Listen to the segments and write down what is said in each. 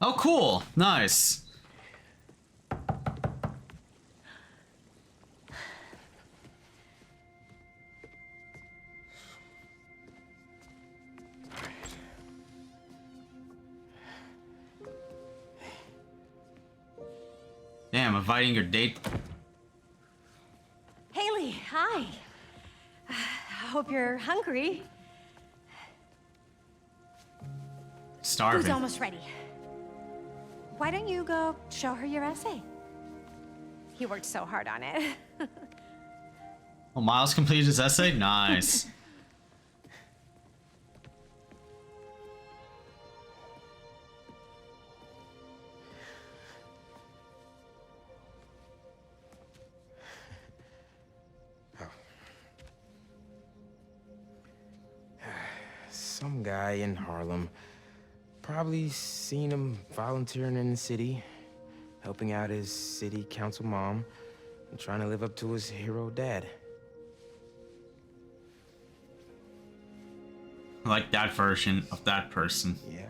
Oh, cool. Nice. Damn, inviting your date. Haley, hi. I hope you're hungry. Starving. Food's almost ready. Why don't you go show her your essay? He worked so hard on it. Oh, Miles completed his essay? Nice. Some guy in Harlem. Probably seen him volunteering in the city, helping out his city council mom, and trying to live up to his hero dad. Like that version of that person. Yeah.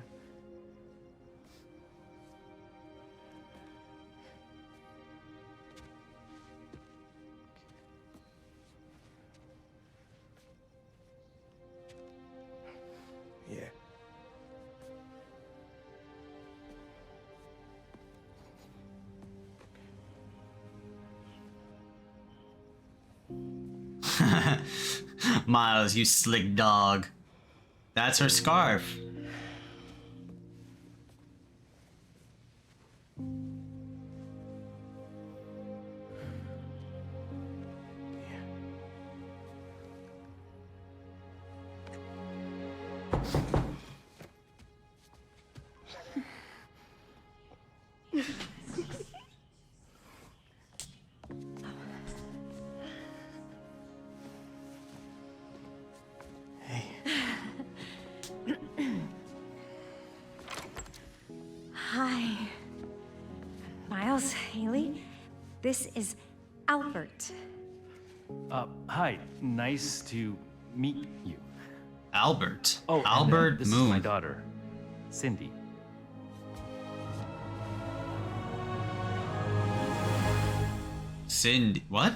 Yeah. Miles, you slick dog. That's her scarf. Hi. Miles, Haley, this is Albert. Hi. Nice to meet you. Albert. Oh, and, Albert this Moon. is my daughter, Cindy. Cindy. What?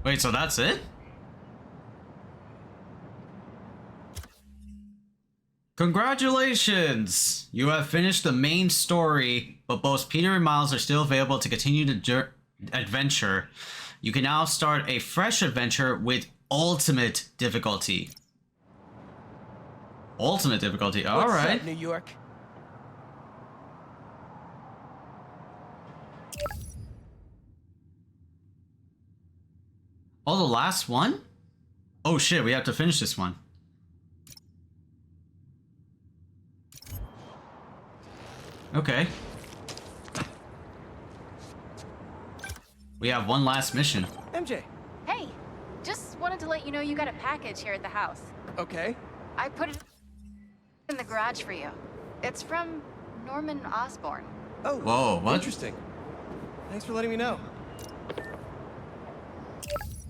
Wait, so that's it? Congratulations! You have finished the main story, but both Peter and Miles are still available to continue the adventure. You can now start a fresh adventure with ultimate difficulty. Ultimate difficulty, alright. What's up, New York? Oh, the last one? Oh shit, we have to finish this one. Okay. We have one last mission. MJ. Hey, just wanted to let you know you got a package here at the house. Okay. I put it in the garage for you. It's from Norman Osborn. Oh, Whoa, what? Interesting. Thanks for letting me know.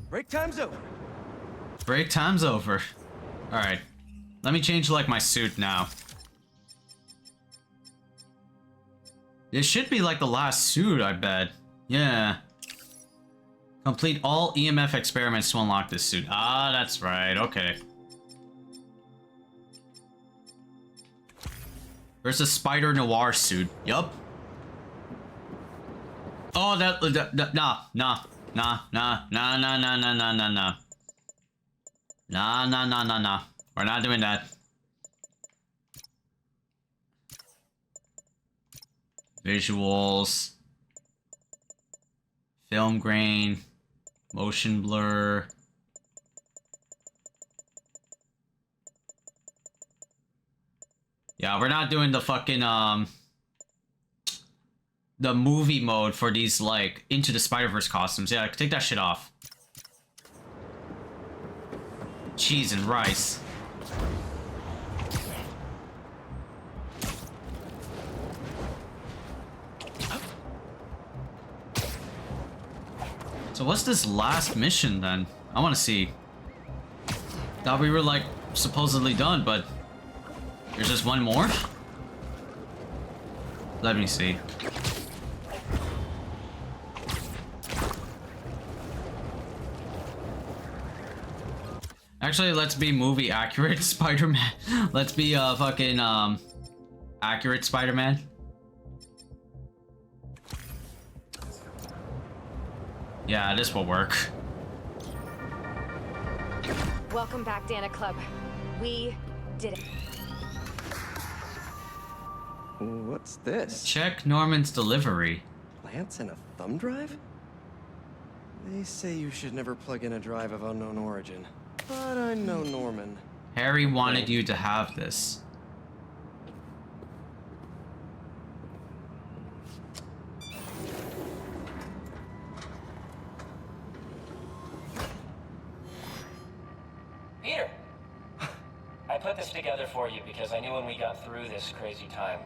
Break time's over. Break time's over. Alright. Let me change like my suit now. This should be like the last suit, I bet. Yeah. Complete all EMF experiments to unlock this suit. Ah, that's right. Okay. There's a Spider Noir suit. Yup. Oh, nah. Nah. We're not doing that. Visuals. Film grain. Motion blur. Yeah, we're not doing the fucking, the movie mode for these, like, Into the Spider-Verse costumes. Yeah, take that shit off. Cheese and rice. So what's this last mission then? I want to see. Thought we were like supposedly done, but there's just one more. Let me see. Actually, let's be movie accurate Spider-Man. Let's be fucking accurate Spider-Man. Yeah, this will work. Welcome back, Dana Club. We did it. What's this? Check Norman's delivery. Plants and a thumb drive? They say you should never plug in a drive of unknown origin. But I know Norman. Harry wanted you to have this. Peter! I put this together for you because I knew when we got through this crazy time,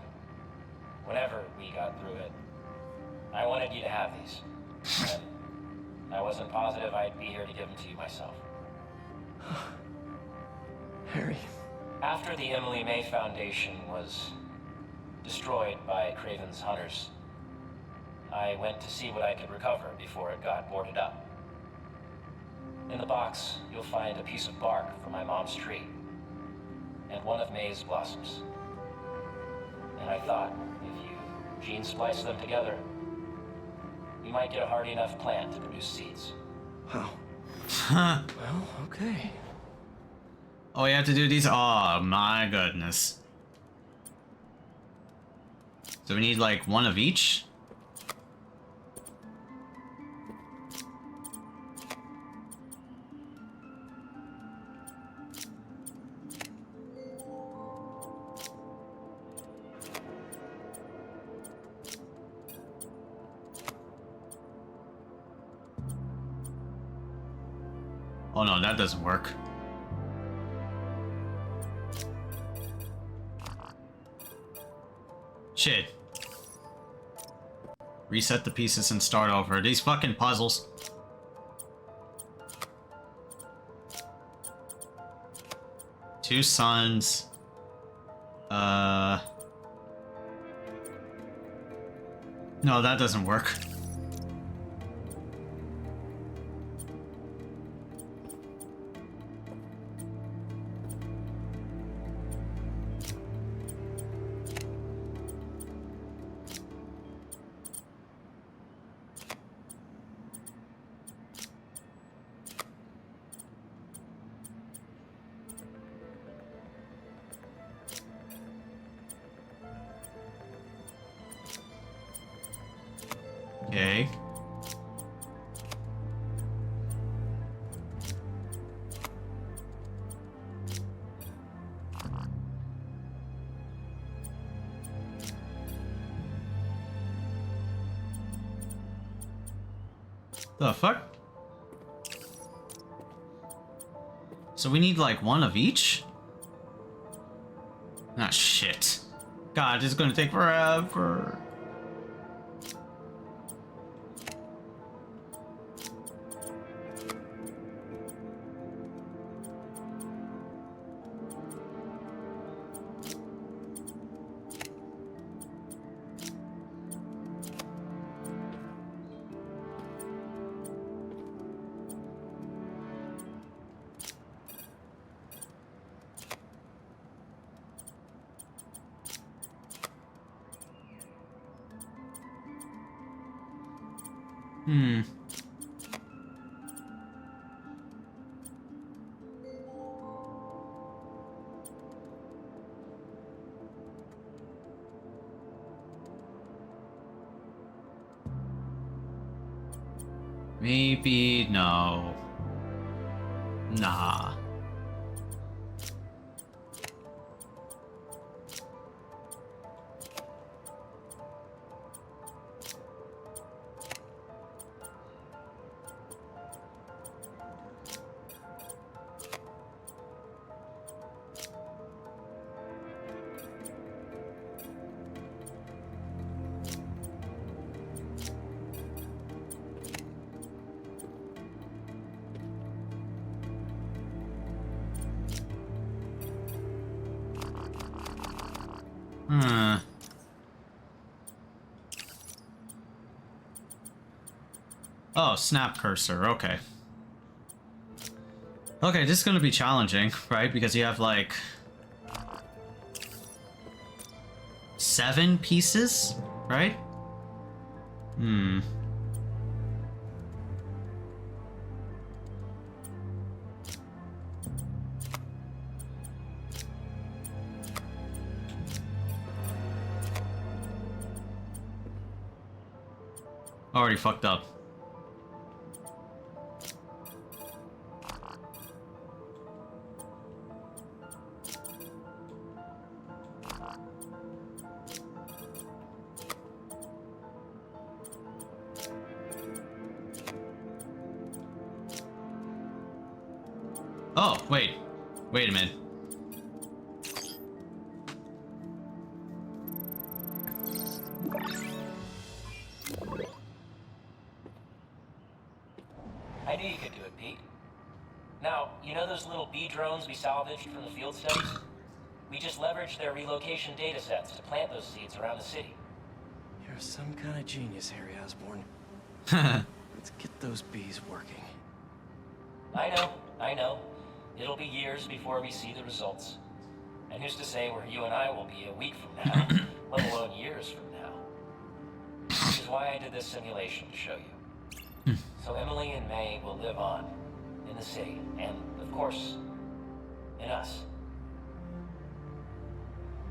whenever we got through it, I wanted you to have these. And I wasn't positive I'd be here to give them to you myself. Harry. After the Emily May Foundation was destroyed by Craven's hunters, I went to see what I could recover before it got boarded up. In the box, you'll find a piece of bark from my mom's tree, and one of May's blossoms. And I thought, if you gene splice them together, you might get a hardy enough plant to produce seeds. Wow. Huh. Well, okay. Oh, you have to do these? Oh, my goodness. So we need like one of each? Oh no, that doesn't work. Shit. Reset the pieces and start over. These fucking puzzles. Two suns. No, that doesn't work. Okay. The fuck? So we need like one of each? Ah, shit. God, this is gonna take forever. Maybe no. Nah. Oh, snap cursor, okay. Okay, this is gonna be challenging, right? Because you have like 7 pieces, right? Already fucked up. Oh, wait. Wait a minute. I knew you could do it, Pete. Now, you know those little bee drones we salvaged from the field studies? We just leveraged their relocation data sets to plant those seeds around the city. You're some kind of genius, Harry Osborn. Let's get those bees working. I know. It'll be years before we see the results. And who's to say where you and I will be a week from now, let alone years from now. Which is why I did this simulation to show you. So Emily and May will live on in the city, and of course, in us.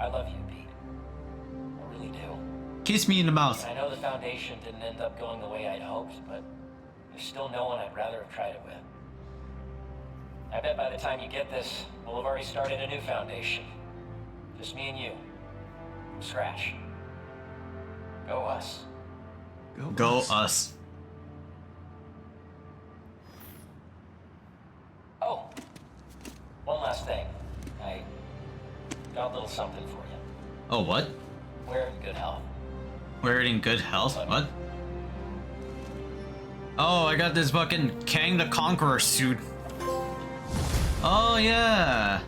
I love you, Pete. I really do. Kiss me in the mouth. I know the Foundation didn't end up going the way I'd hoped, but there's still no one I'd rather have tried it with. I bet by the time you get this, we'll have already started a new Foundation. Just me and you. From scratch. Go us. Go us. Oh, one last thing. I got a little something for you. Oh, what? Wear it in good health. Wear it in good health? What? Oh, I got this fucking Kang the Conqueror suit. Oh, yeah.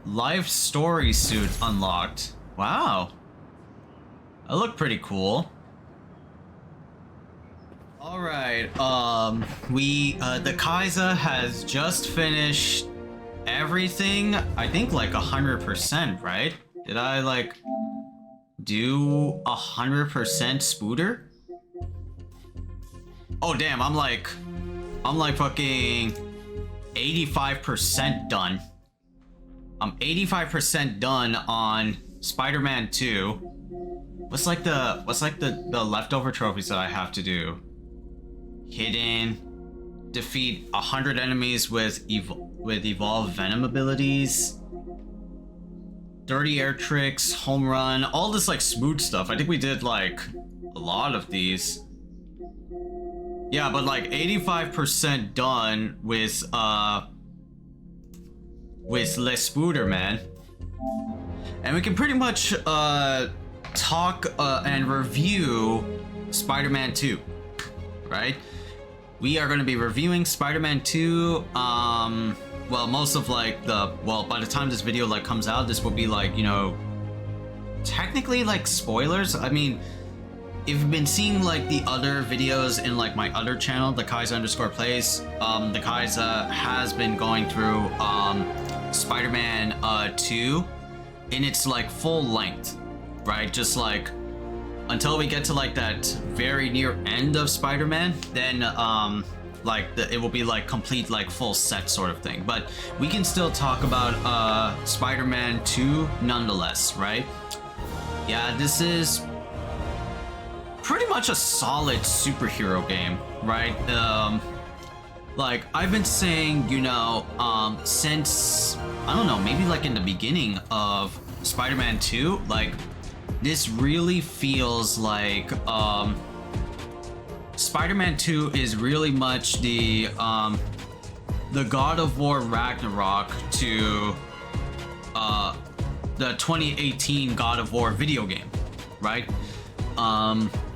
Life story suit unlocked. Wow. That looked pretty cool. Alright, the Khaiza has just finished everything, I think like 100%, right? Did I like do 100% Spooter? Oh damn, I'm like fucking 85% done. I'm 85% done on Spider-Man 2. What's like the leftover trophies that I have to do? Hidden, defeat 100 enemies with evolved venom abilities, dirty air tricks, home run, all this like smooth stuff. I think we did like a lot of these. Yeah, but like 85% done with Les Spooder, man. And we can pretty much talk and review Spider-Man 2, right? We are going to be reviewing Spider-Man 2. Well, most of like by the time this video like comes out, this will be like, you know, technically like spoilers. I mean, if you've been seeing like the other videos in like my other channel, the Khaiza_plays, the Khaiza has been going through Spider-Man 2 in its like full length, right? Just like until we get to like that very near end of Spider-Man, then it will be like complete like full set sort of thing. But we can still talk about Spider-Man 2 nonetheless, right? Yeah, this is pretty much a solid superhero game, right? Like I've been saying, you know, since I don't know, maybe like in the beginning of Spider-Man 2, like this really feels like Spider-Man 2 is really much the God of War Ragnarok to the 2018 God of War video game, right?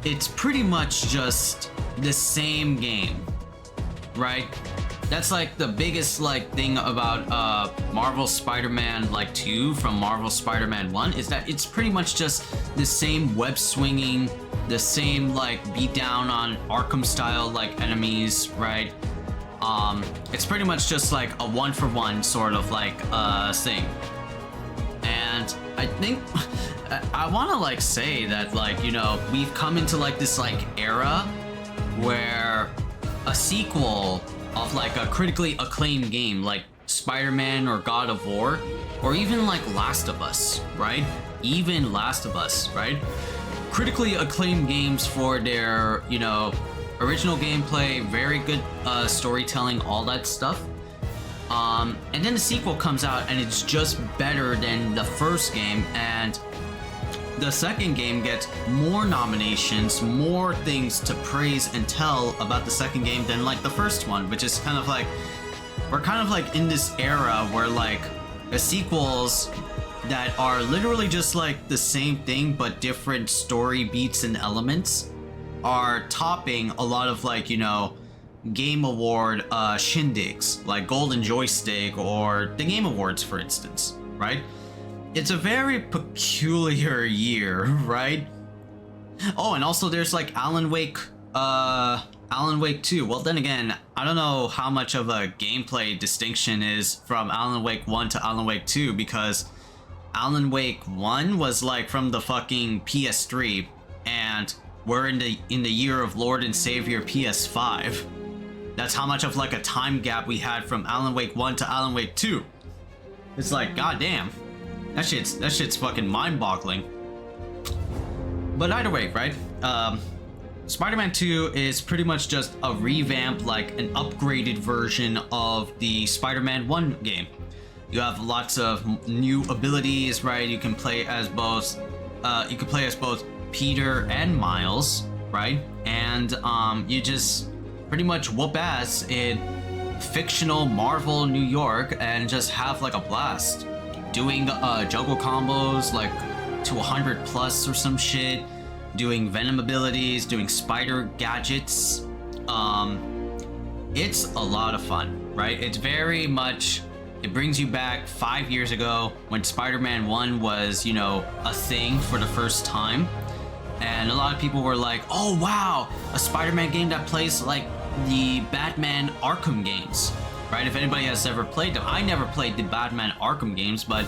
It's pretty much just the same game, right? That's like the biggest like thing about Marvel Spider-Man like 2 from Marvel Spider-Man 1 is that it's pretty much just the same web swinging, the same like beat down on Arkham style like enemies, right? It's pretty much just like a one-for-one sort of like thing. And I think I want to like say that like, you know, we've come into like this like era where a sequel of like a critically acclaimed game like Spider-Man or God of War, or even like Last of Us, right? Even Last of Us, right? Critically acclaimed games for their, you know, original gameplay, very good storytelling, all that stuff. And then the sequel comes out and it's just better than the first game, and the second game gets more nominations, more things to praise and tell about the second game than like the first one, which is kind of like, we're kind of like in this era where like the sequels that are literally just like the same thing but different story beats and elements are topping a lot of like, you know, Game Award shindigs like Golden Joystick or the Game Awards, for instance, right? It's a very peculiar year, right? Oh, and also there's like Alan Wake 2. Well, then again, I don't know how much of a gameplay distinction is from Alan Wake 1 to Alan Wake 2, because Alan Wake 1 was like from the fucking PS3, and we're in the year of Lord and Savior PS5. That's how much of like a time gap we had from Alan Wake 1 to Alan Wake 2. It's like, goddamn. That shit's fucking mind-boggling. But either way, right? Spider-Man 2 is pretty much just a revamp, like an upgraded version of the Spider-Man 1 game. You have lots of new abilities, right? You can play as both Peter and Miles, right? And you just pretty much whoop ass in fictional Marvel New York and just have like a blast. Doing juggle combos like to 100 plus or some shit, doing Venom abilities, doing spider gadgets. It's a lot of fun, right? It's very much, it brings you back 5 years ago when Spider-Man 1 was, you know, a thing for the first time. And a lot of people were like, oh wow, a Spider-Man game that plays like the Batman Arkham games. Right, if anybody has ever played them. I never played the Batman Arkham games, but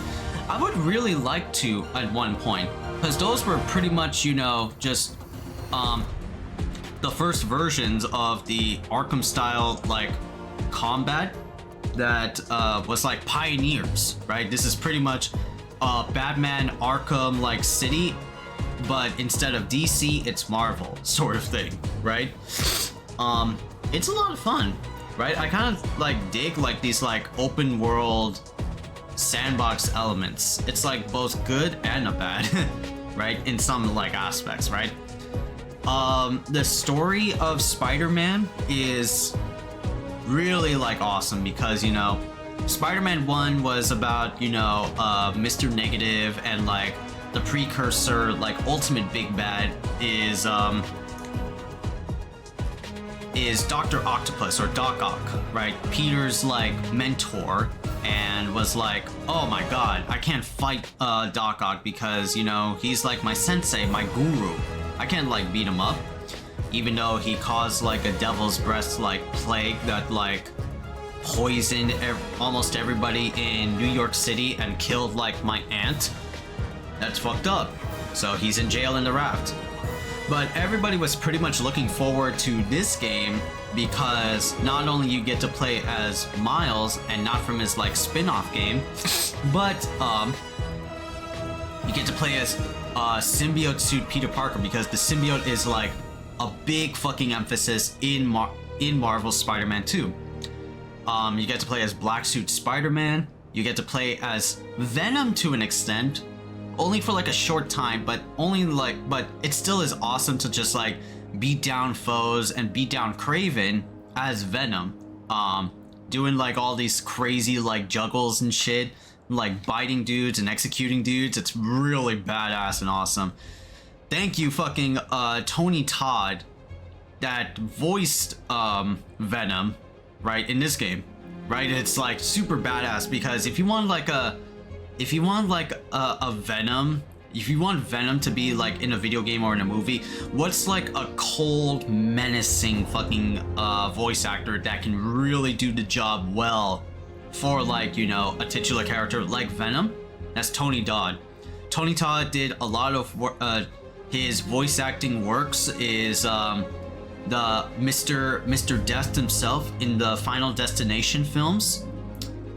I would really like to at one point, because those were pretty much, you know, just the first versions of the Arkham style like combat that was like pioneers, right? This is pretty much Batman Arkham like City, but instead of DC, it's Marvel sort of thing, right? It's a lot of fun. Right, I kind of like dig like these like open world sandbox elements. It's like both good and a bad, right? In some like aspects, right? The story of Spider-Man is really like awesome because, you know, Spider-Man 1 was about, you know, Mr. Negative, and like the precursor, like ultimate big bad is Dr. Octopus or Doc Ock, right? Peter's like mentor, and was like, oh my god, I can't fight Doc Ock because, you know, he's like my sensei, my guru. I can't like beat him up, even though he caused like a devil's breath like plague that like poisoned almost everybody in New York City and killed like my aunt. That's fucked up. So he's in jail in the raft. But everybody was pretty much looking forward to this game because not only you get to play as Miles and not from his like spin-off game, but you get to play as symbiote suit Peter Parker, because the symbiote is like a big fucking emphasis in Marvel's Spider-Man 2. You get to play as Black Suit Spider-Man. You get to play as Venom to an extent. Only for like a short time, but it still is awesome to just like beat down foes and beat down Kraven as Venom, doing like all these crazy like juggles and shit, like biting dudes and executing dudes. It's really badass and awesome. Thank you fucking Tony Todd that voiced Venom, right, in this game, right? It's like super badass because if you want like a Venom, if you want Venom to be like in a video game or in a movie, what's like a cold, menacing fucking voice actor that can really do the job well for like, you know, a titular character like Venom? That's Tony Todd. Tony Todd did a lot of his voice acting works is the Mr. Death himself in the Final Destination films,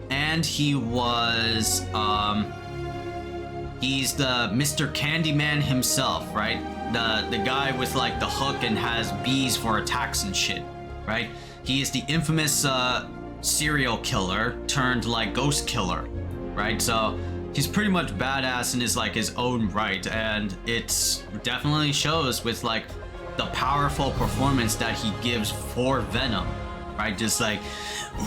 and he was he's the Mr. Candyman himself, right? The guy with like the hook and has bees for attacks and shit, right? He is the infamous serial killer turned like ghost killer, right? So he's pretty much badass in his own right, and it's definitely shows with like the powerful performance that he gives for Venom, right? Just like,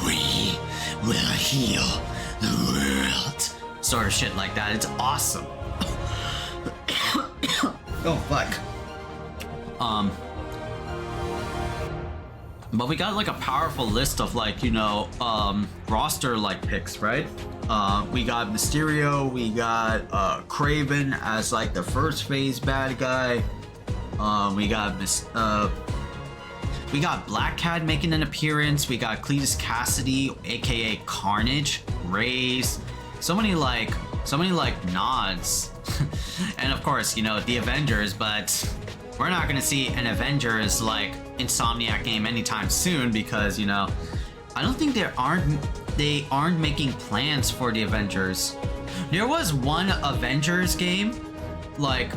we will heal the world, sort of shit like that. It's awesome. Oh fuck. But we got like a powerful list of like, you know, roster like picks, right? We got Mysterio, we got Kraven as like the first phase bad guy. We got Black Cat making an appearance. We got Cletus Cassidy, aka Carnage, Raze, so many like nods. And of course, you know, the Avengers, but we're not gonna see an Avengers like Insomniac game anytime soon because, you know, I don't think they aren't making plans for the Avengers. There was one Avengers game, like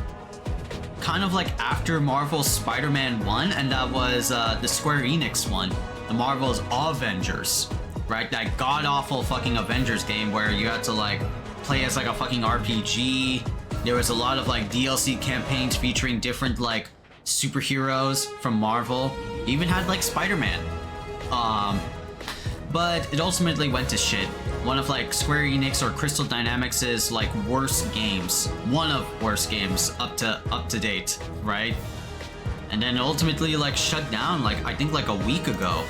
kind of like after Marvel's Spider-Man 1, and that was the Square Enix one, the Marvel's Avengers, right? That god-awful fucking Avengers game where you had to like play as like a fucking RPG. There was a lot of like DLC campaigns featuring different like superheroes from Marvel. It even had like Spider-Man. But it ultimately went to shit. One of like Square Enix or Crystal Dynamics' like worst games. One of worst games up to date, right? And then ultimately like shut down like I think like a week ago.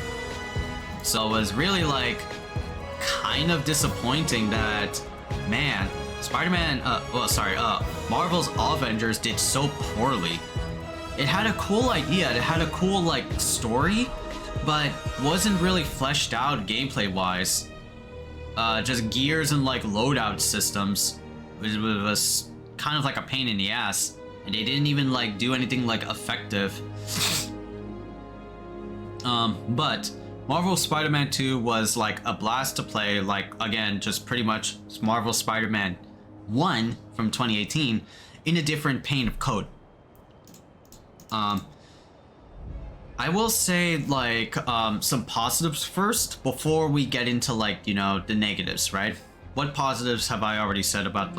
So it was really like kind of disappointing that, man, Marvel's Avengers did so poorly. It had a cool idea, it had a cool like story, but wasn't really fleshed out gameplay wise. Just gears and like loadout systems, which was kind of like a pain in the ass, and they didn't even like do anything like effective. But Marvel Spider-Man 2 was like a blast to play, like again, just pretty much Marvel Spider-Man 1 from 2018 in a different paint of coat. I will say like some positives first before we get into like, you know, the negatives, right? What positives have I already said about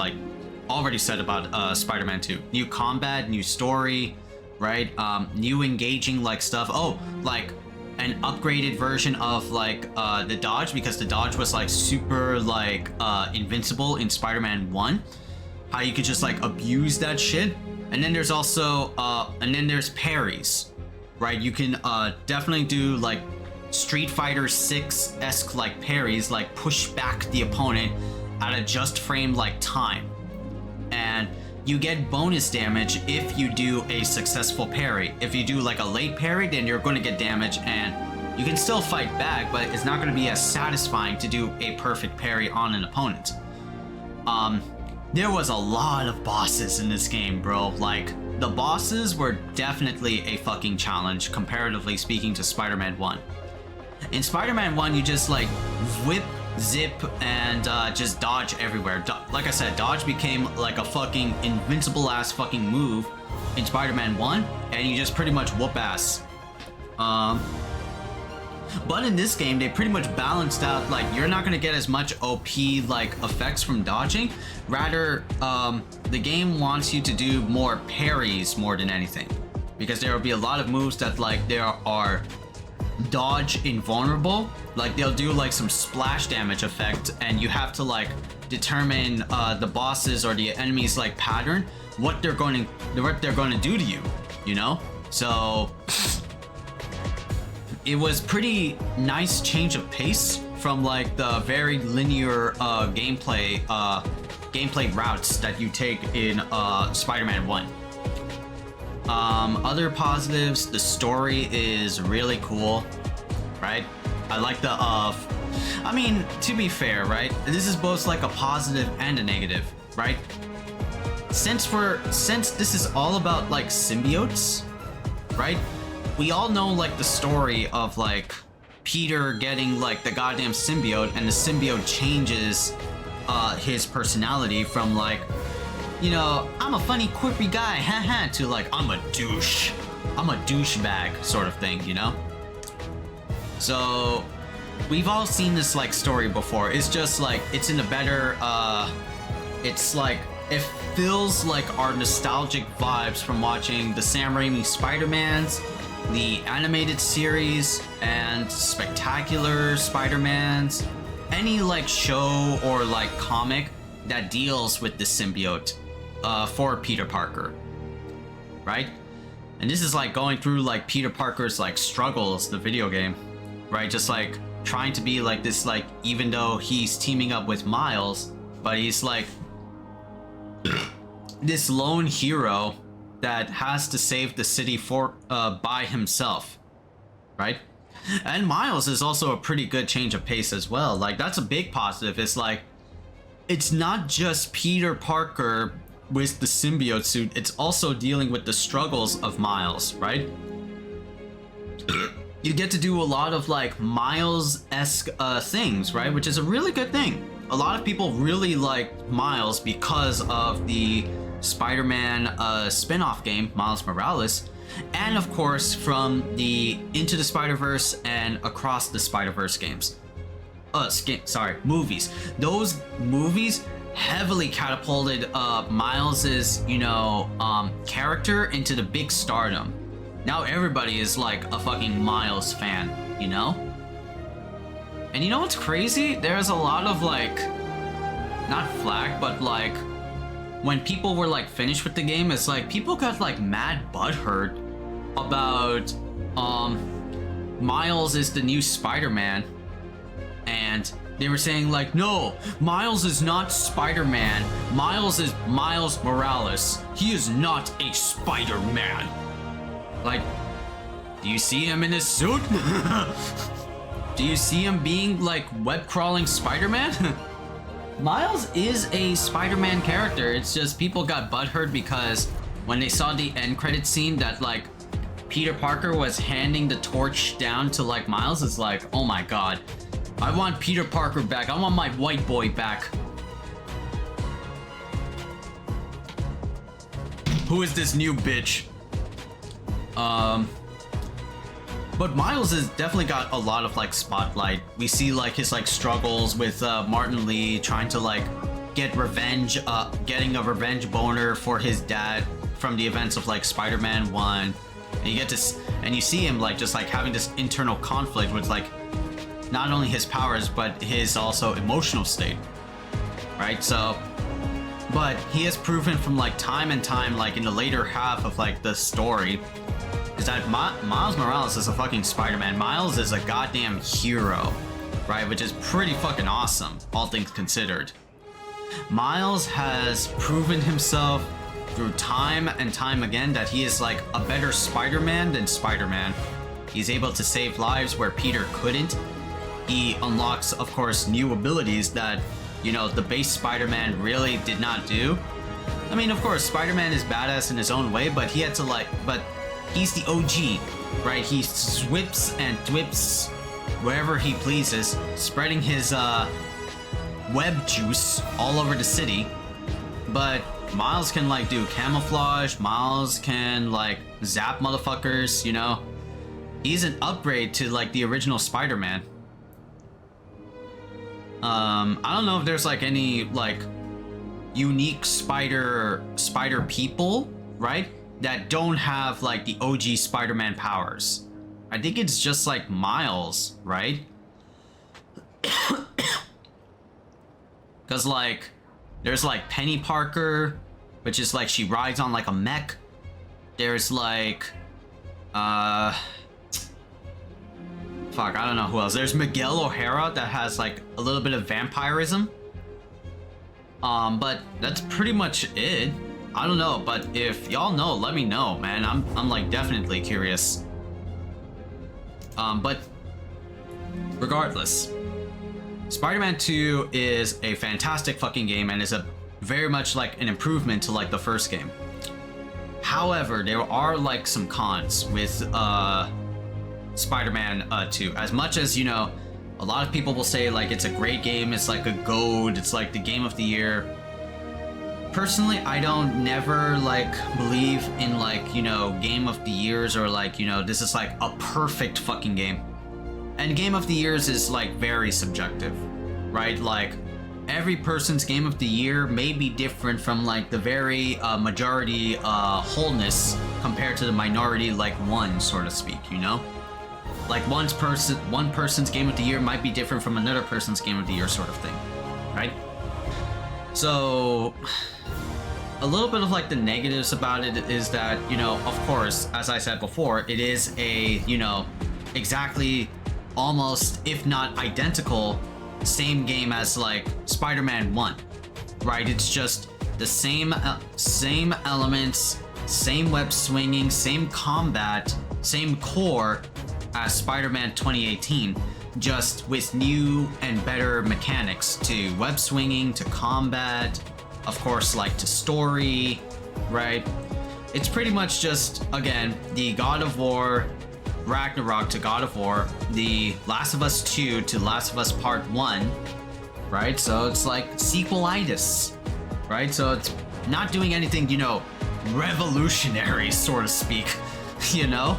Spider-Man 2? New combat, new story, right? New engaging like stuff. Oh, like an upgraded version of like the dodge, because the dodge was like super like invincible in Spider-Man 1. How you could just like abuse that shit. And then there's also there's parries, right? You can definitely do like Street Fighter 6-esque like parries, like push back the opponent at a just frame like time. And you get bonus damage if you do a successful parry. If you do like a late parry, then you're going to get damage, and you can still fight back, but it's not going to be as satisfying to do a perfect parry on an opponent. There was a lot of bosses in this game, bro. Like, the bosses were definitely a fucking challenge, comparatively speaking to Spider-Man 1. In Spider-Man 1, you just like whip, zip, and just dodge everywhere. Like I said, dodge became like a fucking invincible ass fucking move in Spider-Man 1, and you just pretty much whoop ass. But in this game, they pretty much balanced out, like, you're not gonna get as much OP like effects from dodging. Rather, the game wants you to do more parries more than anything, because there will be a lot of moves that like there are dodge invulnerable. Like, they'll do like some splash damage effect, and you have to like determine the bosses or the enemies like pattern, what they're going to do to you, you know? So it was pretty nice change of pace from like the very linear gameplay routes that you take in Spider-Man 1. Other positives, the story is really cool, right? I like the I mean, to be fair, right? This is both like a positive and a negative, right? Since this is all about like symbiotes, right? We all know like the story of like Peter getting like the goddamn symbiote, and the symbiote changes his personality from like, you know, I'm a funny quippy guy, haha, to like I'm a douchebag sort of thing, you know? So we've all seen this like story before. It's just like it's in a better it's like it feels like our nostalgic vibes from watching the Sam Raimi Spider-Mans, the animated series, and Spectacular Spider-Mans, any like show or like comic that deals with the symbiote for Peter Parker, right? And this is like going through like Peter Parker's like struggles, the video game, right? Just like trying to be like this, like, even though he's teaming up with Miles, but he's like this lone hero that has to save the city for by himself, right? And Miles is also a pretty good change of pace as well. Like, that's a big positive. It's like, it's not just Peter Parker with the symbiote suit, it's also dealing with the struggles of Miles, right? You get to do a lot of like Miles-esque things, right? Which is a really good thing. A lot of people really like Miles because of the Spider-Man spin-off game, Miles Morales, and of course from the Into the Spider-Verse and Across the Spider-Verse games. Movies. Those movies heavily catapulted Miles's, you know, character into the big stardom. Now everybody is like a fucking Miles fan, you know? And you know what's crazy? There's a lot of like, not flack, but like, when people were like finished with the game, it's like people got like mad butthurt about Miles is the new Spider-Man, and they were saying like, no, Miles is not Spider-Man, Miles is Miles Morales, he is not a Spider-Man. Like, do you see him in his suit? Do you see him being like web crawling Spider-Man? Miles is a Spider-Man character. It's just people got butthurt because when they saw the end credit scene that like Peter Parker was handing the torch down to like Miles, it's like, oh my god, I want Peter Parker back. I want my white boy back. Who is this new bitch? But Miles has definitely got a lot of like spotlight. We see like his like struggles with Martin Lee trying to like get revenge, getting a revenge boner for his dad from the events of like Spider-Man 1. And you get to, and you see him like just like having this internal conflict with like not only his powers but his also emotional state, right? So, but he has proven from like time and time, like in the later half of like the story, is that Miles Morales is a fucking Spider-Man. Miles is a goddamn hero, right? Which is pretty fucking awesome, all things considered. Miles has proven himself through time and time again that he is like a better Spider-Man than Spider-Man. He's able to save lives where Peter couldn't. He unlocks, of course, new abilities that, you know, the base Spider-Man really did not do. I mean, of course, Spider-Man is badass in his own way, but he had to like, but he's the OG, right? He swips and thwips wherever he pleases, spreading his web juice all over the city. But Miles can like do camouflage, Miles can like zap motherfuckers, you know? He's an upgrade to like the original Spider-Man. I don't know if there's like any like unique spider people, right? That don't have like the OG Spider-Man powers. I think it's just like Miles, right? Cause like there's like Penny Parker, which is like she rides on like a mech. There's like fuck, I don't know who else. There's Miguel O'Hara that has like a little bit of vampirism. But that's pretty much it. I don't know, but if y'all know, let me know, man. I'm like definitely curious. But regardless, Spider-Man 2 is a fantastic fucking game and is a very much like an improvement to like the first game. However, there are like some cons with Spider-Man 2. As much as, you know, a lot of people will say like it's a great game, it's like a GOAT, it's like the game of the year. Personally, I don't never like believe in like, you know, game of the years or like, you know, this is like a perfect fucking game. And game of the years is like very subjective, right? Like every person's game of the year may be different from like the very majority wholeness compared to the minority like one, so to speak, you know? Like one person's game of the year might be different from another person's game of the year, sort of thing, right? So a little bit of like the negatives about it is that, you know, of course, as I said before, it is a, you know, exactly almost, if not identical, same game as like Spider-Man 1, right? It's just the same elements, same web swinging, same combat, same core as Spider-Man 2018, just with new and better mechanics to web swinging, to combat, of course, like to story, right? It's pretty much just, again, the God of War Ragnarok to God of War, the Last of Us 2 to Last of Us Part 1, right? So it's like sequelitis, right? So it's not doing anything, you know, revolutionary, so to speak, you know?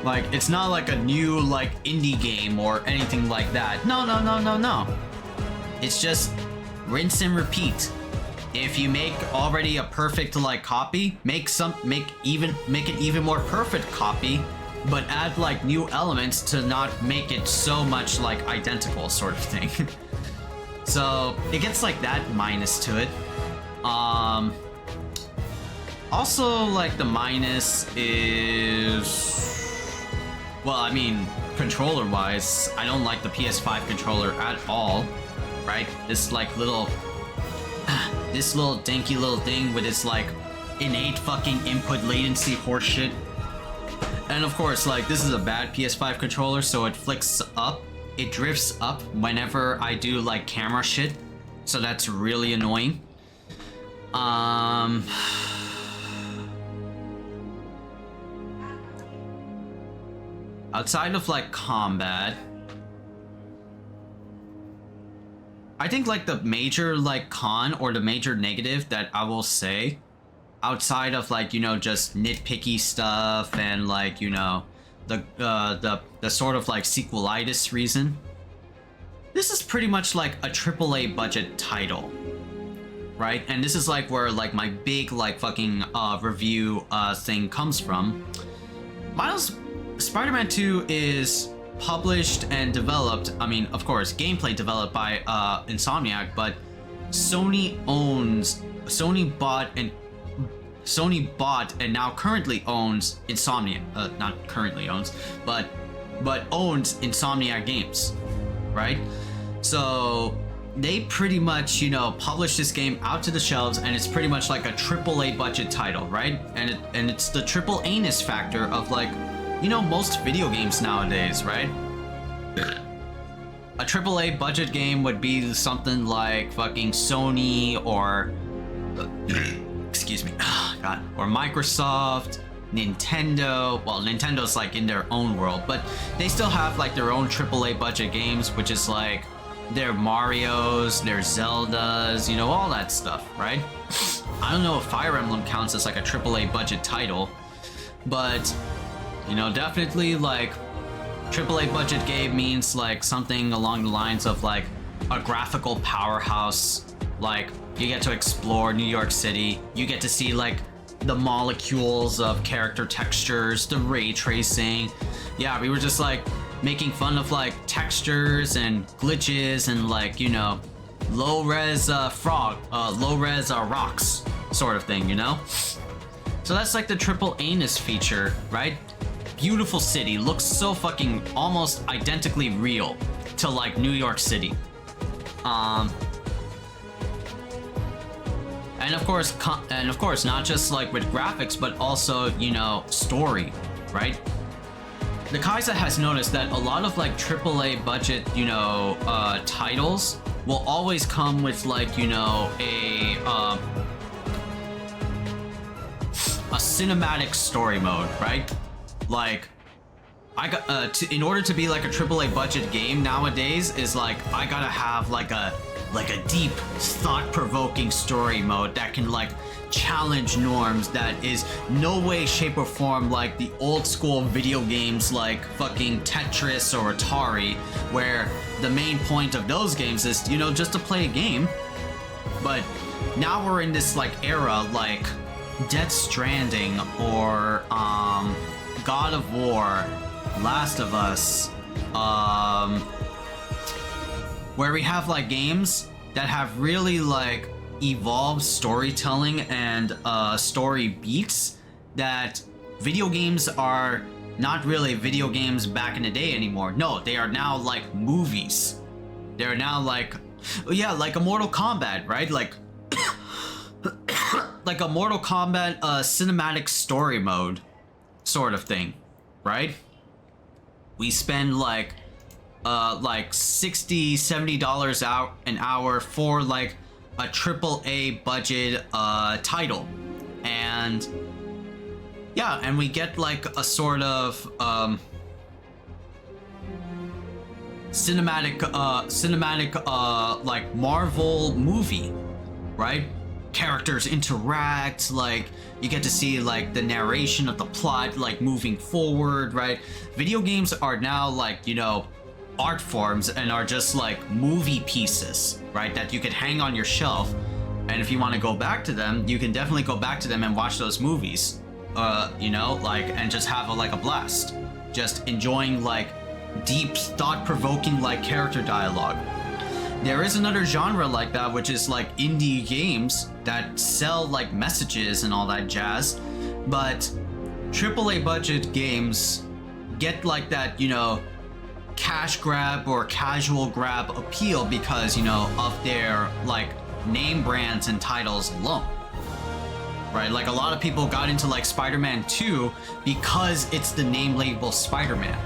Like, it's not like a new, like, indie game or anything like that. No. It's just rinse and repeat. If you make already a perfect, like, copy, make it even more perfect copy, but add, like, new elements to not make it so much, like, identical, sort of thing. So, it gets, like, that minus to it. Also, like, the minus is... Well, I mean, controller-wise, I don't like the PS5 controller at all, right? This like little, this little dinky little thing with its like innate fucking input latency horseshit. And of course, like this is a bad PS5 controller, so it flicks up, it drifts up whenever I do like camera shit, so that's really annoying. Outside of like combat, I think like the major like con or the major negative that I will say, outside of like, you know, just nitpicky stuff and like, you know, the sort of like sequelitis reason, this is pretty much like a AAA budget title, right? And this is like where like my big like fucking review thing comes from. Spider-Man 2 is published and developed, I mean, of course, gameplay developed by Insomniac, but Sony bought and now currently owns Insomniac, not currently owns, but owns Insomniac Games, right? So they pretty much, you know, publish this game out to the shelves, and it's pretty much like a AAA budget title, right? And it's the triple anus factor of like, you know, most video games nowadays, right? A AAA budget game would be something like fucking Sony or excuse me, God, or Microsoft, Nintendo. Well, Nintendo's like in their own world, but they still have like their own AAA budget games, which is like their Marios, their Zeldas, you know, all that stuff, right? I don't know if Fire Emblem counts as like a AAA budget title, but you know, definitely like AAA budget game means like something along the lines of like a graphical powerhouse. Like you get to explore New York City, you get to see like the molecules of character textures, the ray tracing. Yeah, we were just like making fun of like textures and glitches and like, you know, low res rocks sort of thing, you know? So that's like the triple anus feature, right? beautiful city, looks so fucking almost identically real to like New York City. And of course, not just like with graphics, but also, you know, story, right? The Khaiza has noticed that a lot of like AAA budget, you know, titles will always come with like, you know, a cinematic story mode, right? Like, I got in order to be like a AAA budget game nowadays is like I gotta have like a deep, thought-provoking story mode that can like challenge norms, that is no way, shape, or form like the old school video games like fucking Tetris or Atari, where the main point of those games is, you know, just to play a game. But now we're in this like era like Death Stranding or God of War, Last of Us, where we have like games that have really like evolved storytelling and story beats that video games are not really video games back in the day anymore. No, they are now like movies. They're now like, yeah, like a Mortal Kombat, right? Like like a Mortal Kombat cinematic story mode sort of thing, right? We spend like $60-$70 out an hour for like a AAA budget title, and yeah, and we get like a sort of cinematic like Marvel movie, right? Characters interact, like you get to see like the narration of the plot like moving forward, right? Video games are now like, you know, art forms and are just like movie pieces, right, that you could hang on your shelf, and if you want to go back to them, you can definitely go back to them and watch those movies, you know, like, and just have like a blast, just enjoying like deep, thought-provoking like character dialogue. There is another genre like that, which is like indie games that sell like messages and all that jazz, but AAA budget games get like that, you know, cash grab or casual grab appeal because, you know, of their like name brands and titles alone, right? Like a lot of people got into like Spider-Man 2 because it's the name label Spider-Man.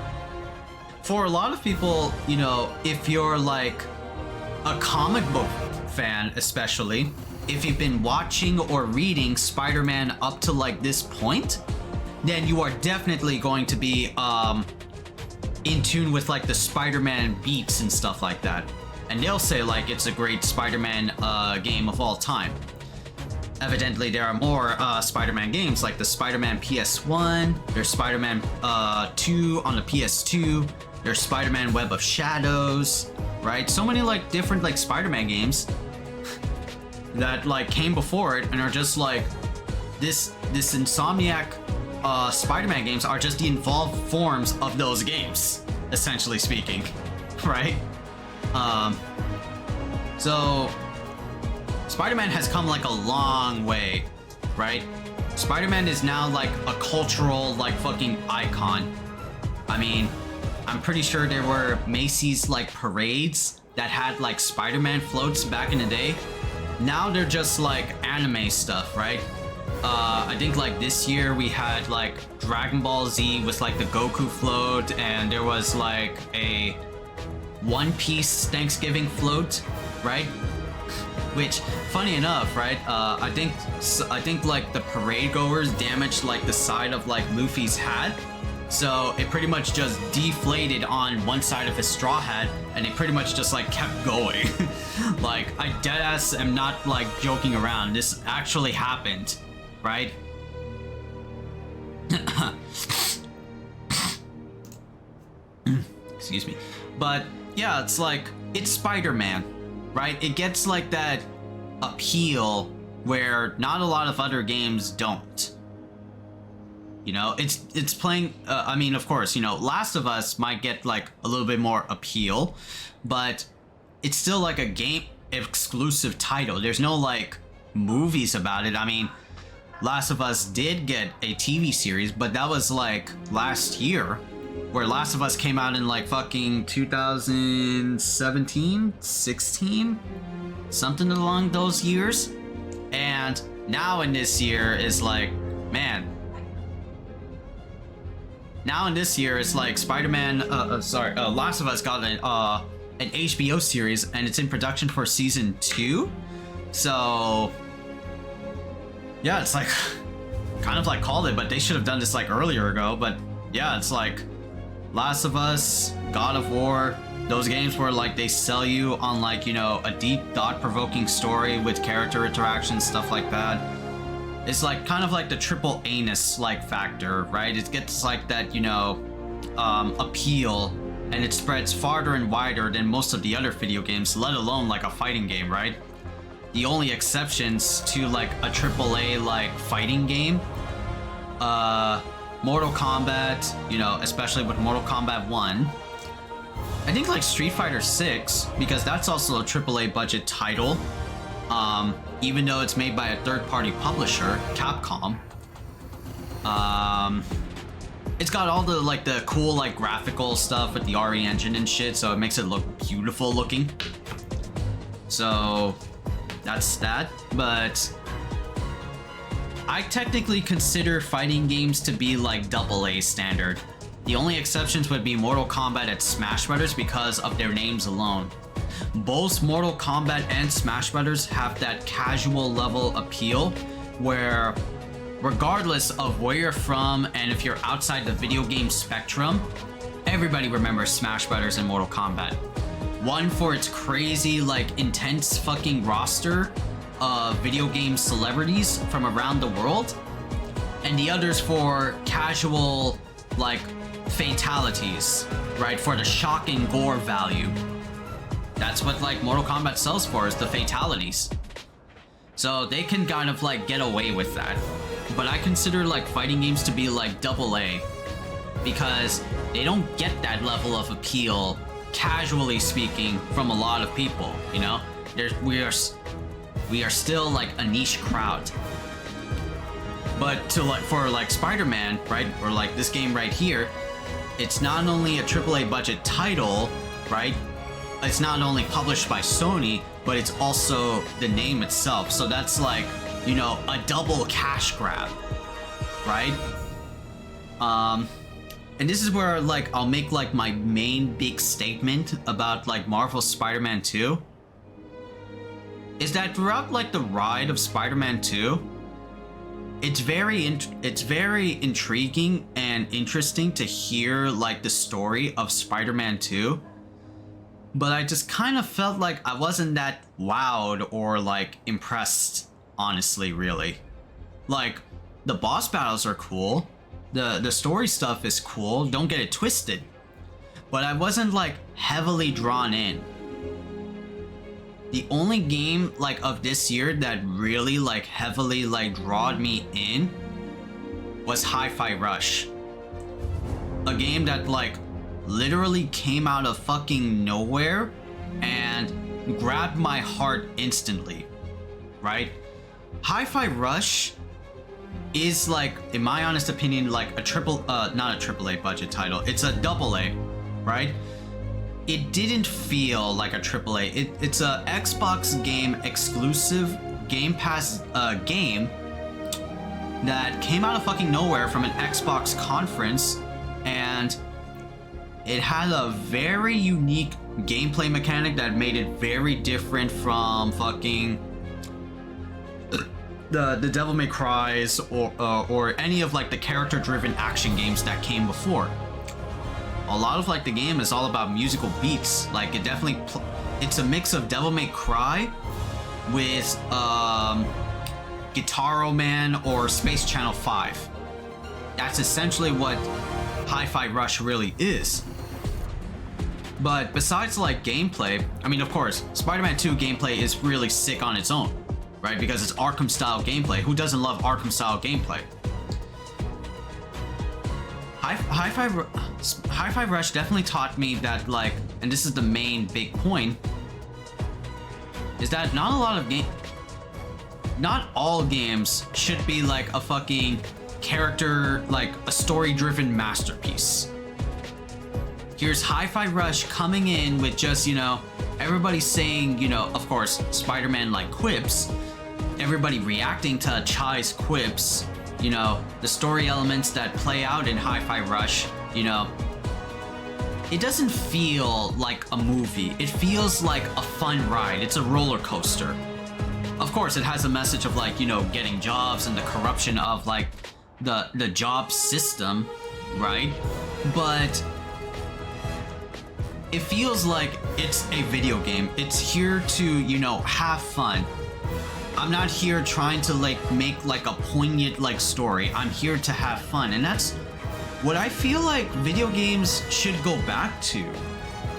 For a lot of people, you know, if you're like a comic book fan, especially if you've been watching or reading Spider-Man up to like this point, then you are definitely going to be in tune with like the Spider-Man beats and stuff like that, and they'll say like it's a great Spider-Man game of all time. Evidently there are more Spider-Man games, like the Spider-Man PS1, there's Spider-Man 2 on the PS2, there's Spider-Man Web of Shadows, right? So many like different like Spider-Man games that like came before it and are just like this Insomniac Spider-Man games are just the evolved forms of those games, essentially speaking, right? So Spider-Man has come like a long way, right? Spider-Man is now like a cultural like fucking icon. I mean, I'm pretty sure there were Macy's like parades that had like Spider-Man floats back in the day. Now they're just like anime stuff, right? I think like this year we had like Dragon Ball Z with like the Goku float, and there was like a One Piece Thanksgiving float, right? Which, funny enough, right? I think like the parade goers damaged like the side of like Luffy's hat, so it pretty much just deflated on one side of his straw hat, and it pretty much just like kept going. Like, I deadass am not like joking around. This actually happened. Right? Excuse me. But yeah, it's like, it's Spider-Man, right? It gets like that appeal where not a lot of other games don't. You know, it's playing, I mean, of course, you know, Last of Us might get like a little bit more appeal, but it's still like a game exclusive title. There's no like movies about it. I mean, Last of Us did get a TV series, but that was like last year, where Last of Us came out in like fucking 2017, 16, something along those years. And now in this year is like, man. Now in this year it's like Spider-Man, Last of Us got an HBO series, and it's in production for season 2. So yeah, it's like kind of like called it, but they should have done this like earlier ago. But yeah, it's like Last of Us, God of War, those games where like they sell you on like, you know, a deep thought-provoking story with character interaction, stuff like that. It's like kind of like the triple anus like factor, right? It gets like that, you know, appeal, and it spreads farther and wider than most of the other video games, let alone like a fighting game, right? The only exceptions to like a AAA like fighting game, Mortal Kombat, you know, especially with Mortal Kombat 1. I think like Street Fighter 6, because that's also a AAA budget title. Even though it's made by a third-party publisher, Capcom. It's got all the like the cool like graphical stuff with the RE engine and shit, so it makes it look beautiful looking. So that's that. But I technically consider fighting games to be like AA standard. The only exceptions would be Mortal Kombat and Smash Brothers because of their names alone. Both Mortal Kombat and Smash Brothers have that casual level appeal where regardless of where you're from and if you're outside the video game spectrum, everybody remembers Smash Brothers and Mortal Kombat. One for its crazy, like, intense fucking roster of video game celebrities from around the world, and the others for casual, like, fatalities, right? For the shock and gore value. That's what like Mortal Kombat sells for, is the fatalities. So they can kind of like get away with that. But I consider like fighting games to be like AA because they don't get that level of appeal, casually speaking, from a lot of people, you know? We are still like a niche crowd. But to like for like Spider-Man, right? Or like this game right here, it's not only a AAA budget title, right? It's not only published by Sony, but it's also the name itself. So that's like, you know, a double cash grab, right? And this is where like I'll make like my main big statement about like Marvel's Spider-Man 2. Is that throughout like the ride of Spider-Man 2, it's very intriguing and interesting to hear like the story of Spider-Man 2. But I just kind of felt like I wasn't that wowed or like impressed, honestly, really. Like, the boss battles are cool. The story stuff is cool, don't get it twisted. But I wasn't like heavily drawn in. The only game like of this year that really like heavily like drawed me in was Hi-Fi Rush. A game that like literally came out of fucking nowhere and grabbed my heart instantly, right? Hi-Fi Rush is like, in my honest opinion, like a not a AAA budget title. It's a AA, right? It didn't feel like a AAA. It's a Xbox game exclusive Game Pass game that came out of fucking nowhere from an Xbox conference, and it had a very unique gameplay mechanic that made it very different from fucking the Devil May Cries or any of like the character-driven action games that came before. A lot of like the game is all about musical beats. Like it definitely it's a mix of Devil May Cry with Guitar Man or Space Channel 5. That's essentially what Hi-Fi Rush really is. But besides like gameplay, I mean, of course, Spider-Man 2 gameplay is really sick on its own, right? Because it's Arkham style gameplay. Who doesn't love Arkham style gameplay? Hi-Fi Rush definitely taught me that, like, and this is the main big point, is that not a lot of not all games should be like a fucking character, like a story-driven masterpiece. Here's Hi-Fi Rush coming in with just, you know, everybody saying, you know, of course, Spider-Man like quips, everybody reacting to Chai's quips, you know, the story elements that play out in Hi-Fi Rush, you know. It doesn't feel like a movie. It feels like a fun ride. It's a roller coaster. Of course, it has a message of like, you know, getting jobs and the corruption of like the job system, right? But it feels like it's a video game. It's here to, you know, have fun. I'm not here trying to like make like a poignant like story. I'm here to have fun, and that's what I feel like video games should go back to,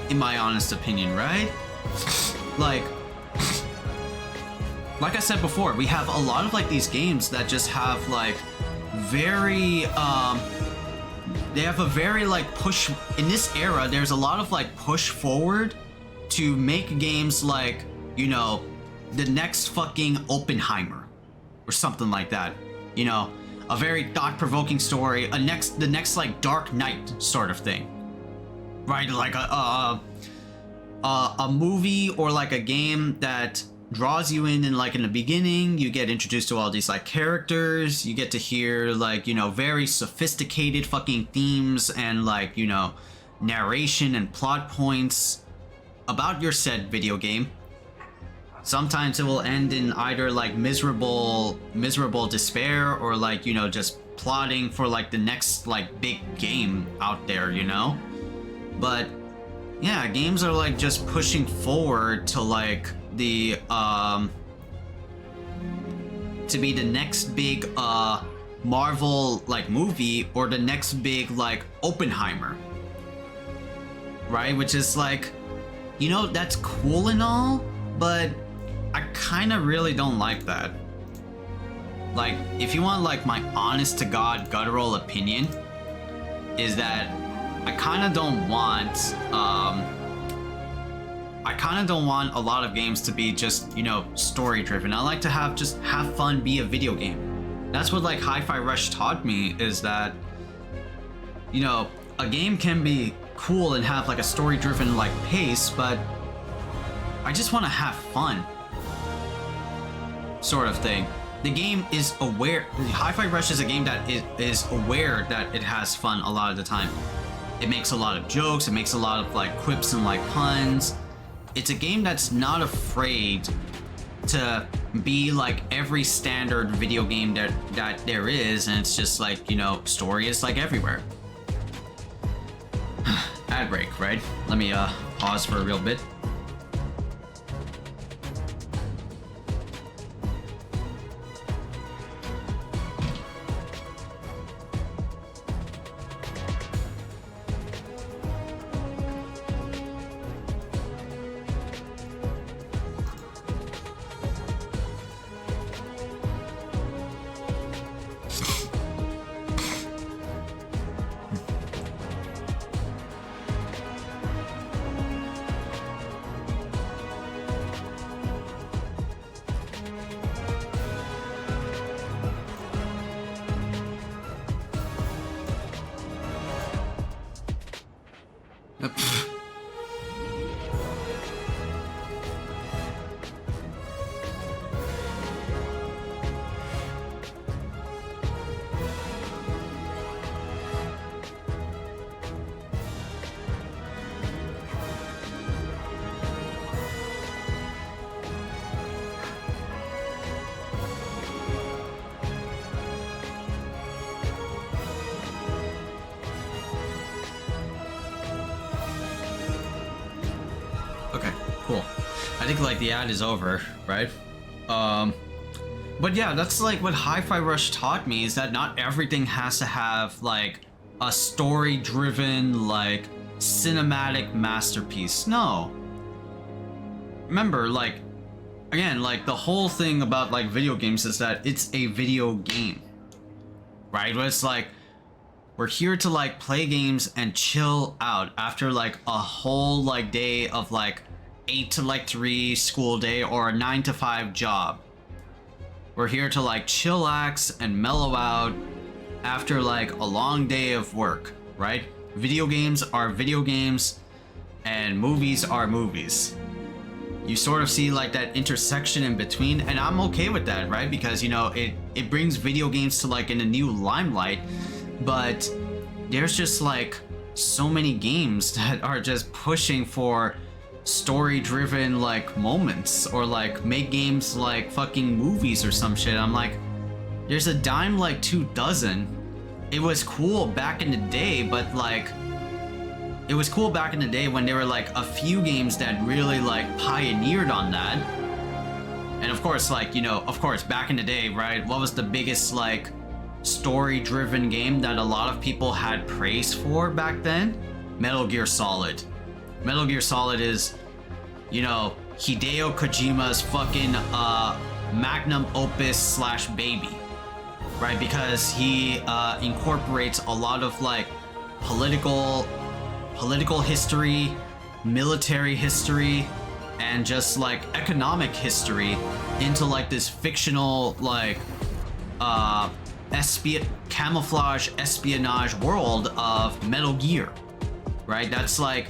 in my honest opinion, right? Like I said before, we have a lot of like these games that just have like very they have a very like push in this era. There's a lot of like push forward to make games like, you know, the next fucking Oppenheimer or something like that, you know, a very thought-provoking story, the next like Dark Knight sort of thing, right? Like a movie or like a game that draws you in like in the beginning. You get introduced to all these like characters, you get to hear like, you know, very sophisticated fucking themes and like, you know, narration and plot points about your said video game. Sometimes it will end in either like miserable despair or like, you know, just plotting for like the next like big game out there, you know. But yeah, games are like just pushing forward to like the to be the next big Marvel like movie or the next big like Oppenheimer, right? Which is like, you know, that's cool and all, but I kind of really don't like that. Like, if you want like my honest to God guttural opinion, is that I kind of don't want a lot of games to be just, you know, story driven. I like to have fun, be a video game. That's what like Hi-Fi Rush taught me, is that, you know, a game can be cool and have like a story driven like pace, but I just want to have fun, sort of thing. The game is aware, Hi-Fi Rush is a game that is aware that it has fun a lot of the time. It makes a lot of jokes, it makes a lot of like quips and like puns. It's a game that's not afraid to be like every standard video game that there is, and it's just like, you know, story is like everywhere. Ad break, right? Let me pause for a real bit. Okay, cool. I think like the ad is over, right? But yeah, that's like what Hi-Fi Rush taught me, is that not everything has to have like a story-driven like cinematic masterpiece. No. Remember, like, again, like the whole thing about like video games is that it's a video game, right? Where it's like, we're here to like play games and chill out after like a whole like day of like 8 to like 3 school day or a 9 to 5 job. We're here to like chillax and mellow out after like a long day of work, right? Video games are video games and movies are movies. You sort of see like that intersection in between, and I'm okay with that, right? Because, you know, it brings video games to like in a new limelight, but there's just like so many games that are just pushing for story-driven like moments, or like make games like fucking movies or some shit. I'm like, there's a dime like 24. It was cool back in the day, but like it was cool back in the day when there were like a few games that really like pioneered on that. And of course, like, you know, of course back in the day, right, what was the biggest like story-driven game that a lot of people had praise for back then? Metal Gear Solid. Metal Gear Solid is, you know, Hideo Kojima's fucking magnum opus slash baby, right? Because he incorporates a lot of like political history, military history, and just like economic history into like this fictional like camouflage espionage world of Metal Gear, right? That's like,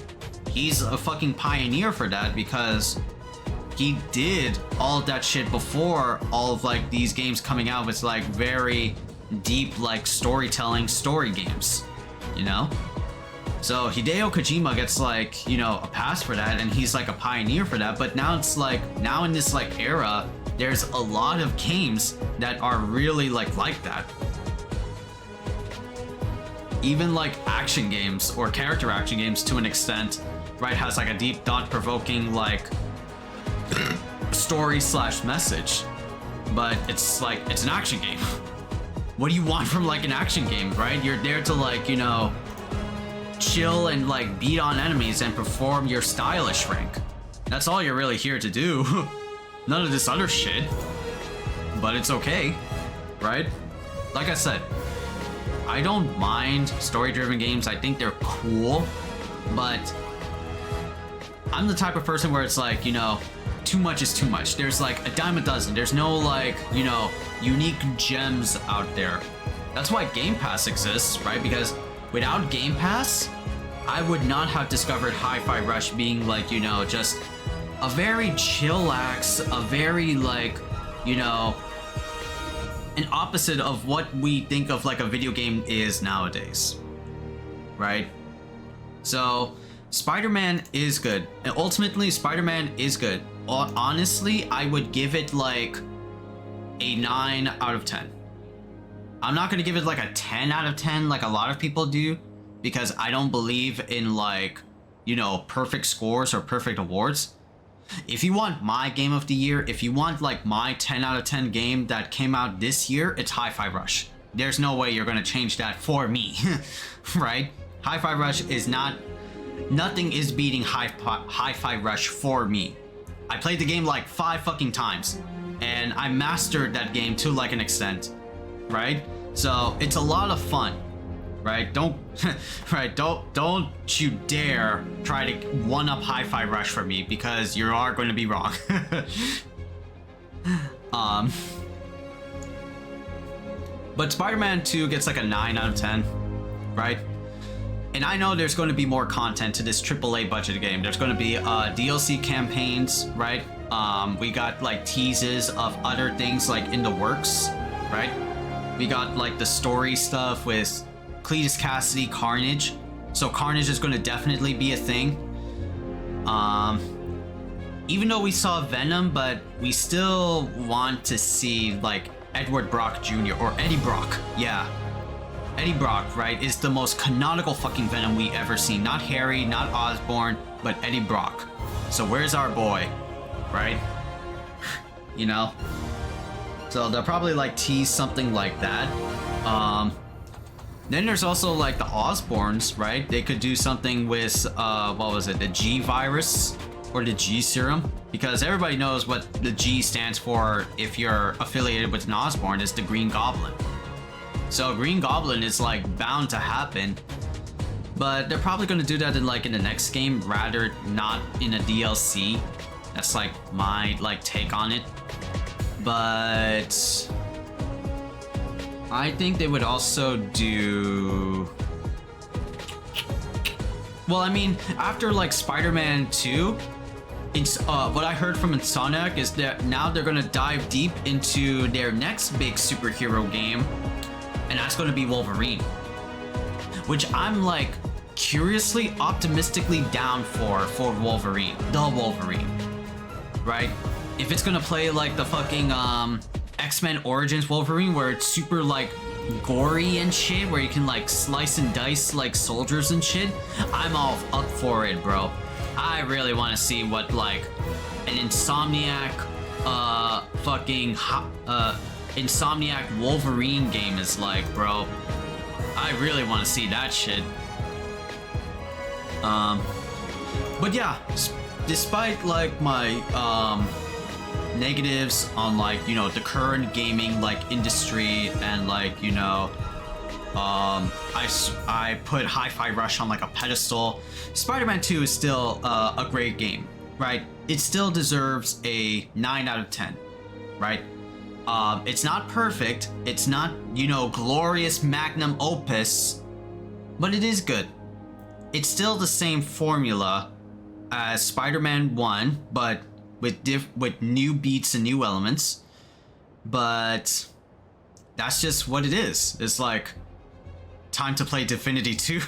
he's a fucking pioneer for that because he did all of that shit before all of like these games coming out with like very deep like storytelling story games, you know? So Hideo Kojima gets like, you know, a pass for that, and he's like a pioneer for that. But now it's like, now in this like era, there's a lot of games that are really like that. Even like action games or character action games to an extent, right, has like a deep thought-provoking like story slash message. But it's like, it's an action game. What do you want from like an action game, right? You're there to like, you know, chill and like beat on enemies and perform your stylish rank. That's all you're really here to do. None of this other shit. But it's okay, right? Like I said, I don't mind story-driven games. I think they're cool, but I'm the type of person where it's like, you know, too much is too much. There's like a dime a dozen. There's no like, you know, unique gems out there. That's why Game Pass exists, right? Because without Game Pass, I would not have discovered Hi-Fi Rush being like, you know, just a very chillax, a very like, you know, an opposite of what we think of like a video game is nowadays, right? So Spider-Man is good, and ultimately Spider-Man is good. Honestly, I would give it like a 9 out of 10. I'm not gonna give it like a 10 out of 10 like a lot of people do, because I don't believe in like, you know, perfect scores or perfect awards. If you want my game of the year, if you want like my 10 out of 10 game that came out this year, it's Hi-Fi Rush. There's no way you're gonna change that for me, right? Hi-Fi Rush is not, nothing is beating Hi-Fi Rush for me. I played the game like 5 fucking times, and I mastered that game to like an extent, right? So it's a lot of fun, right? Don't you dare try to one-up Hi-Fi Rush for me, because you are going to be wrong. But Spider-Man 2 gets like a 9 out of 10, right? And I know there's going to be more content to this AAA budget game. There's going to be DLC campaigns, right? We got like teases of other things like in the works, right? We got like the story stuff with Cletus Cassidy, Carnage. So Carnage is going to definitely be a thing. Even though we saw Venom, but we still want to see like Edward Brock Jr. or Eddie Brock. Yeah. Eddie Brock, right, is the most canonical fucking Venom we ever seen. Not Harry, not Osborn, but Eddie Brock. So where's our boy, right? You know? So they'll probably like tease something like that. Then there's also like the Osborns, right? They could do something with, what was it? The G virus or the G serum? Because everybody knows what the G stands for if you're affiliated with an Osborn, is the Green Goblin. So Green Goblin is like bound to happen, but they're probably going to do that in like in the next game, rather not in a DLC. That's like my like take on it. But I think they would also do... Well, I mean, after like Spider-Man 2, what I heard from Insomniac is that now they're gonna dive deep into their next big superhero game, and that's gonna be Wolverine. Which I'm like curiously, optimistically down for Wolverine, the Wolverine, right? If it's gonna play like the fucking X-Men Origins Wolverine, where it's super like gory and shit, where you can like slice and dice like soldiers and shit, I'm all up for it, bro. I really want to see what like an Insomniac Insomniac Wolverine game is like, bro. I really want to see that shit. But yeah, despite like my negatives on like, you know, the current gaming like industry, and like, you know, I put Hi-Fi Rush on like a pedestal, Spider-Man 2 is still a great game, right? It still deserves a 9 out of 10, right? It's not perfect, it's not, you know, glorious magnum opus, but it is good. It's still the same formula as Spider-Man 1, but with new beats and new elements. But that's just what it is. It's like time to play Divinity 2.